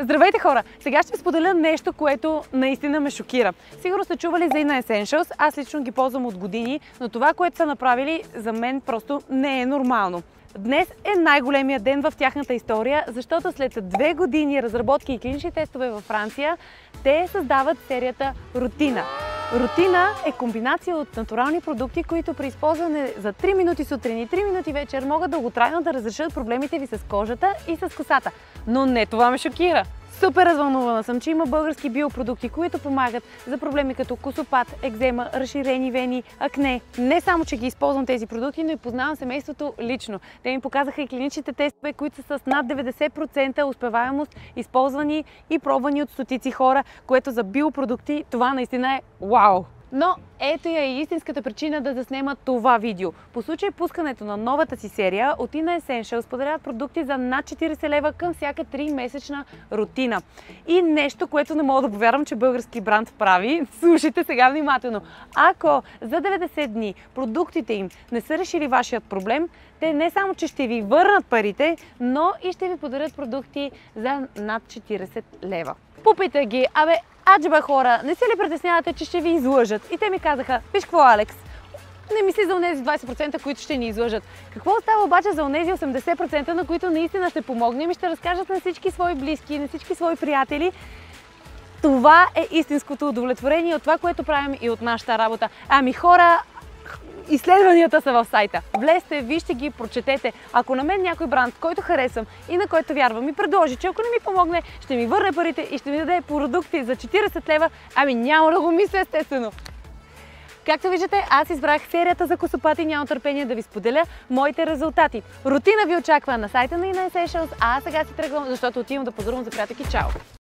Здравейте хора! Сега ще ви споделя нещо, което наистина ме шокира. Сигурно сте чували за Inna Essentials, аз лично ги ползвам от години, но това, което са направили, за мен просто не е нормално. Днес е най-големия ден в тяхната история, защото след 2 години разработки и клинични тестове във Франция, те създават серията Рутина. Рутина е комбинация от натурални продукти, които при използване за 3 минути сутрин и 3 минути вечер могат дълготрайно да разрешат проблемите ви с кожата и с косата. Но не това ме шокира! Супер развълнувана съм, че има български биопродукти, които помагат за проблеми като косопат, екзема, разширени вени, акне. Не само, че ги използвам тези продукти, но и познавам семейството лично. Те ми показаха и клиничните тестове, които са с над 90% успеваемост, използвани и пробвани от стотици хора, което за биопродукти това наистина е вау! Но ето я и истинската причина да заснема това видео. По случай пускането на новата си серия от Inna Essentials споделят продукти за над 40 лева към всяка 3-месечна рутина. И нещо, което не мога да повярвам, че български бранд прави. Слушайте сега внимателно. Ако за 90 дни продуктите им не са решили вашият проблем, те не само, че ще ви върнат парите, но и ще ви подарят продукти за над 40 лева. Попитах ги, аджеба хора, не се ли притеснявате, че ще ви излъжат? И те ми казаха, виж какво, Алекс, не мисли за онези 20%, които ще ни излъжат. Какво остава обаче за онези 80%, на които наистина ще помогнем и ще разкажат на всички свои близки, на всички свои приятели? Това е истинското удовлетворение от това, което правим и от нашата работа. Хора, изследванията са в сайта. Влезте, вижте ги, прочетете. Ако на мен някой бранд, който харесвам и на който вярвам, ми предложи, че ако не ми помогне, ще ми върне парите и ще ми даде продукти за 40 лева, няма да го мисля, естествено. Както виждате, аз избрах серията за косопат и нямам търпение да ви споделя моите резултати. Рутина ви очаква на сайта на Inna Essentials, а аз сега си тръгвам, защото отивам да поздравам за приятелки. Чао!